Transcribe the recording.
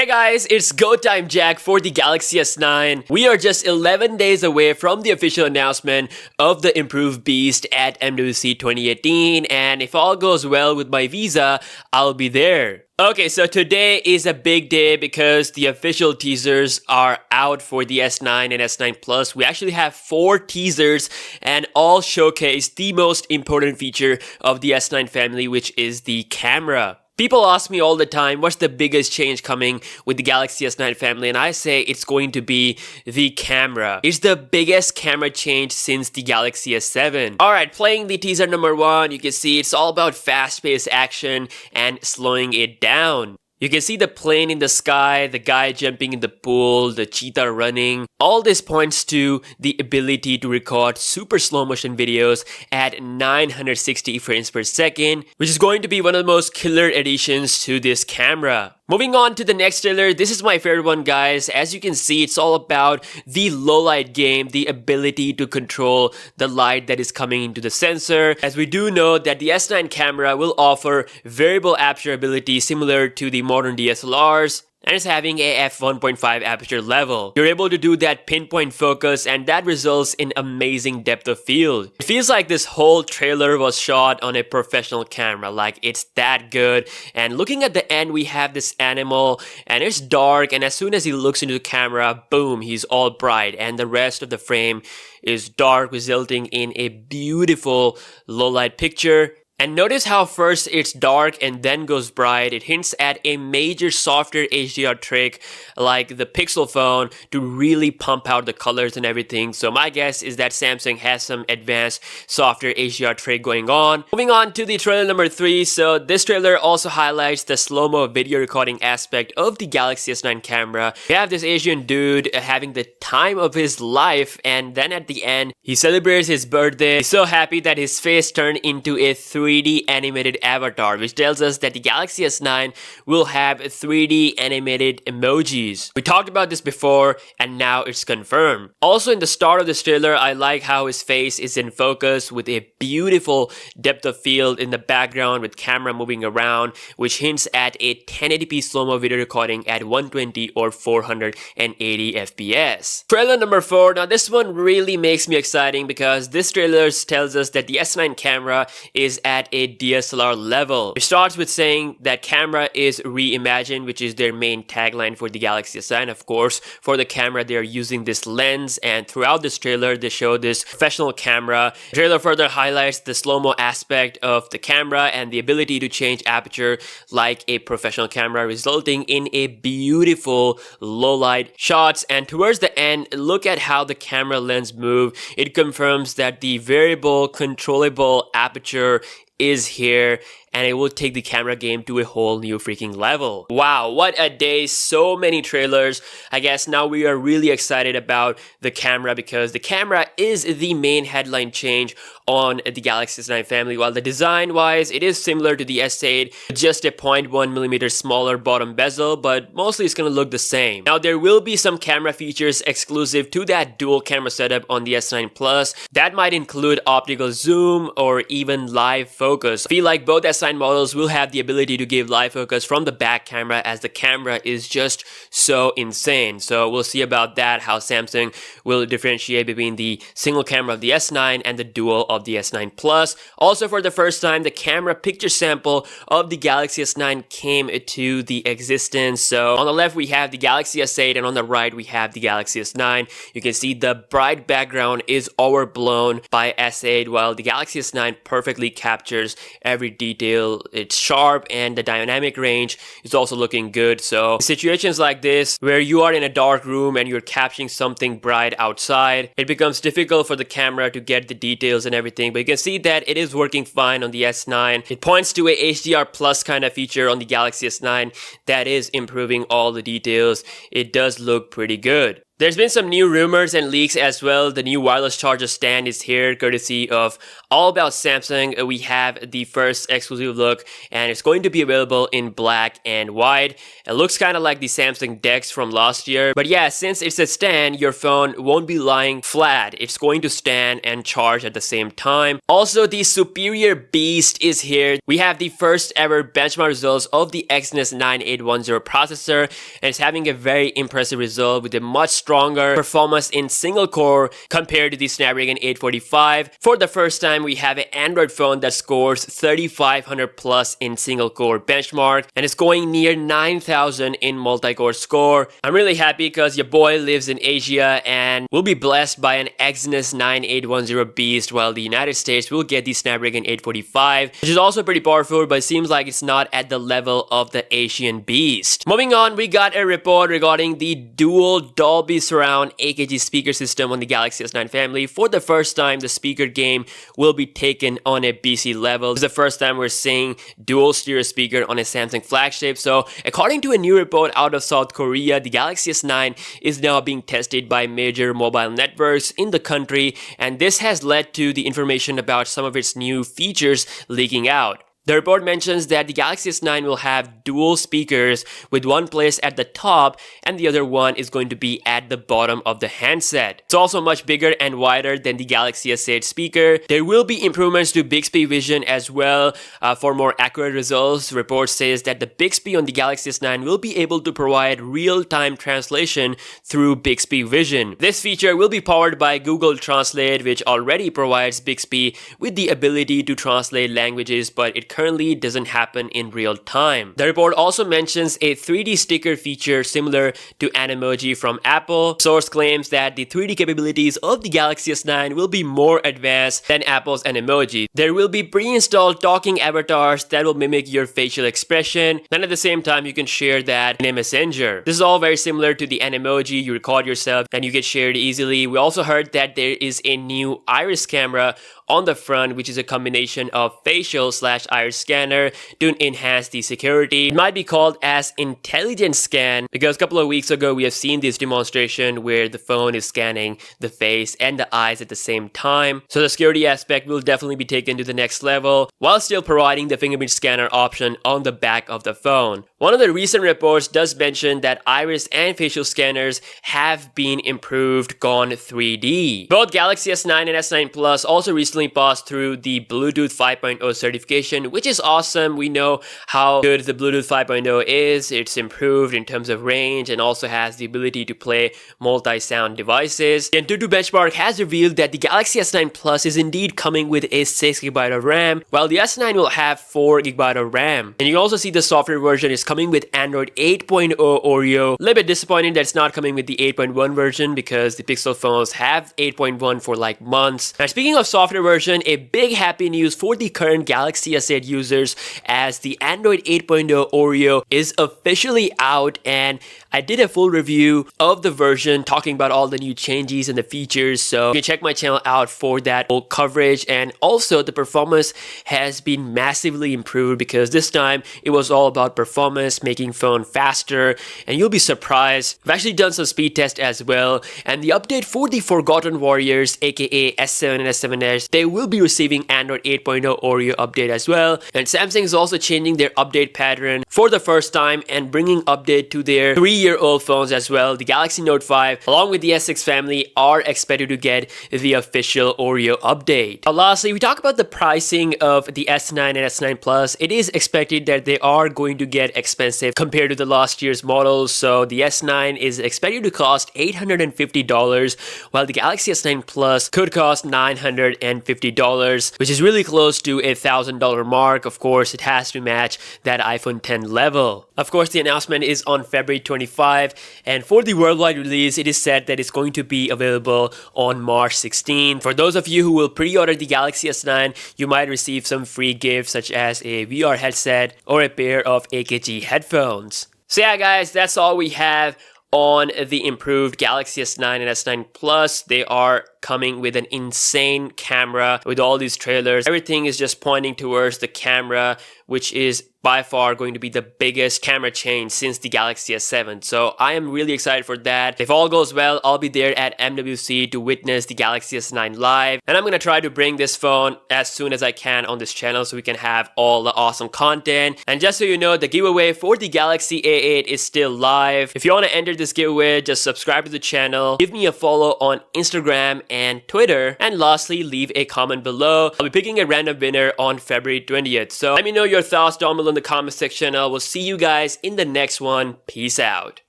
guys, it's go time Jack for the Galaxy S9. We are just 11 days away from the official announcement of the improved beast at MWC 2018, and if all goes well with my visa, I'll be there. Okay, so today is a big day because the official teasers are out for the S9 and S9 Plus. We actually have 4 teasers and all showcase the most important feature of the S9 family, which is the camera. People ask me all the time, what's the biggest change coming with the Galaxy S9 family? And I say it's going to be the camera. It's the biggest camera change since the Galaxy S7. Alright, playing the teaser number 1, you can see it's all about fast-paced action and slowing it down. You can see the plane in the sky, the guy jumping in the pool, the cheetah running. All this points to the ability to record super slow motion videos at 960 frames per second, which is going to be one of the most killer additions to this camera. Moving on to the next trailer, this is my favorite one, guys. As you can see, it's all about the low light game, the ability to control the light that is coming into the sensor. As we do know that the S9 camera will offer variable aperture ability similar to the modern DSLRs. And it's having a f1.5 aperture level. You're able to do that pinpoint focus, and that results in amazing depth of field. It feels like this whole trailer was shot on a professional camera, like it's that good. And looking at the end, we have this animal and it's dark, and as soon as he looks into the camera, boom, he's all bright, and the rest of the frame is dark, resulting in a beautiful low light picture. And notice how first it's dark and then goes bright. It hints at a major software HDR trick like the Pixel phone to really pump out the colors and everything. So my guess is that Samsung has some advanced software HDR trick going on. Moving on to the trailer number 3. So this trailer also highlights the slow-mo video recording aspect of the Galaxy S9 camera. We have this Asian dude having the time of his life, and then at the end, he celebrates his birthday. He's so happy that his face turned into a 3D animated avatar, which tells us that the Galaxy S9 will have 3D animated emojis. We talked about this before and now it's confirmed. Also, in the start of this trailer, I like how his face is in focus with a beautiful depth of field in the background with camera moving around, which hints at a 1080p slow-mo video recording at 120 or 480 FPS. Trailer number 4. Now this one really makes me exciting because this trailer tells us that the S9 camera is at a DSLR level. It starts with saying that camera is reimagined, which is their main tagline for the Galaxy S9. Of course, for the camera, they are using this lens, and throughout this trailer, they show this professional camera. The trailer further highlights the slow-mo aspect of the camera and the ability to change aperture like a professional camera, resulting in a beautiful low-light shots. And towards the end, look at how the camera lens moves. It confirms that the variable controllable aperture is here, and it will take the camera game to a whole new freaking level. Wow, what a day. So many trailers. I guess now we are really excited about the camera because the camera is the main headline change on the Galaxy S9 family. While the design wise, it is similar to the S8, just a 0.1mm smaller bottom bezel, but mostly it's gonna look the same. Now there will be some camera features exclusive to that dual camera setup on the S9 Plus. That might include optical zoom or even live focus. I feel like both S9 models will have the ability to give live focus from the back camera, as the camera is just so insane. So we'll see about that, how Samsung will differentiate between the single camera of the S9 and the dual of the S9 Plus. Also, for the first time, the camera picture sample of the Galaxy S9 came to the existence. So on the left we have the Galaxy S8 and on the right we have the Galaxy S9. You can see the bright background is overblown by S8, while the Galaxy S9 perfectly captures every detail. It's sharp and the dynamic range is also looking good. So situations like this where you are in a dark room and you're capturing something bright outside, it becomes difficult for the camera to get the details and everything, but you can see that it is working fine on the S9. It points to a HDR plus kind of feature on the Galaxy S9 that is improving all the details. It does look pretty good. There's been some new rumors and leaks as well. The new wireless charger stand is here, courtesy of All About Samsung. We have the first exclusive look, and it's going to be available in black and white. It looks kind of like the Samsung Dex from last year. But yeah, since it's a stand, your phone won't be lying flat. It's going to stand and charge at the same time. Also, the superior beast is here. We have the first ever benchmark results of the Exynos 9810 processor, and it's having a very impressive result with a much stronger performance in single core compared to the Snapdragon 845. For the first time, we have an Android phone that scores 3500 plus in single core benchmark, and it's going near 9000 in multi-core score. I'm really happy because your boy lives in Asia and will be blessed by an Exynos 9810 beast, while the United States will get the Snapdragon 845, which is also pretty powerful, but it seems like it's not at the level of the Asian beast. Moving on, we got a report regarding the dual Dolby surround AKG speaker system on the Galaxy S9 family. For the first time, the speaker game will be taken on a BC level. This is the first time we're seeing dual stereo speaker on a Samsung flagship. So according to a new report out of South Korea, the Galaxy S9 is now being tested by major mobile networks in the country, and this has led to the information about some of its new features leaking out. The report mentions that the Galaxy S9 will have dual speakers, with one placed at the top and the other one is going to be at the bottom of the handset. It's also much bigger and wider than the Galaxy S8 speaker. There will be improvements to Bixby Vision as well for more accurate results. The report says that the Bixby on the Galaxy S9 will be able to provide real-time translation through Bixby Vision. This feature will be powered by Google Translate, which already provides Bixby with the ability to translate languages, but it currently doesn't happen in real time. The report also mentions a 3D sticker feature similar to Animoji from Apple. Source claims that the 3D capabilities of the Galaxy S9 will be more advanced than Apple's Animoji. There will be pre-installed talking avatars that will mimic your facial expression, and at the same time you can share that in a messenger. This is all very similar to the Animoji. You record yourself and you get shared easily. We also heard that there is a new iris camera on the front, which is a combination of facial / iris scanner to enhance the security. It might be called as intelligent scan because a couple of weeks ago we have seen this demonstration where the phone is scanning the face and the eyes at the same time. So the security aspect will definitely be taken to the next level while still providing the fingerprint scanner option on the back of the phone. One of the recent reports does mention that iris and facial scanners have been improved, gone 3D. Both Galaxy S9 and S9 Plus also recently passed through the Bluetooth 5.0 certification, which is awesome. We know how good the Bluetooth 5.0 is. It's improved in terms of range and also has the ability to play multi-sound devices. And Antutu Benchmark has revealed that the Galaxy S9 Plus is indeed coming with a 6GB of RAM, while the S9 will have 4GB of RAM. And you can also see the software version is coming with Android 8.0 Oreo. A little bit disappointing that it's not coming with the 8.1 version because the Pixel phones have 8.1 for like months. Now, speaking of software version, a big happy news for the current Galaxy S8 users, as the Android 8.0 Oreo is officially out, and I did a full review of the version talking about all the new changes and the features, so you can check my channel out for that full coverage. And also the performance has been massively improved because this time it was all about performance, making phone faster, and you'll be surprised. I've actually done some speed tests as well, and the update for the Forgotten Warriors, aka S7 and S7 Edge, they will be receiving Android 8.0 Oreo update as well. And Samsung is also changing their update pattern for the first time and bringing update to their 3-year-old phones as well. The Galaxy Note 5 along with the S6 family are expected to get the official Oreo update. Lastly, we talk about the pricing of the S9 and S9 Plus. It is expected that they are going to get expensive compared to the last year's models. So the S9 is expected to cost $850, while the Galaxy S9 Plus could cost $950, which is really close to a $1,000 mark. Of course, it has to match that iPhone 10 level. Of course, the announcement is on February 25, and for the worldwide release, it is said that it's going to be available on March 16. For those of you who will pre-order the Galaxy S9, you might receive some free gifts such as a VR headset or a pair of AKG headphones. So yeah guys, that's all we have on the improved Galaxy S9 and S9 Plus. They are coming with an insane camera with all these trailers. Everything is just pointing towards the camera, which is by far going to be the biggest camera change since the Galaxy S7. So I am really excited for that. If all goes well, I'll be there at MWC to witness the Galaxy S9 live. And I'm gonna try to bring this phone as soon as I can on this channel so we can have all the awesome content. And just so you know, the giveaway for the Galaxy A8 is still live. If you want to enter this giveaway, just subscribe to the channel, give me a follow on Instagram and Twitter, and lastly, leave a comment below. I'll be picking a random winner on February 20th. So let me know your thoughts down below in the comment section. I will see you guys in the next one. Peace out.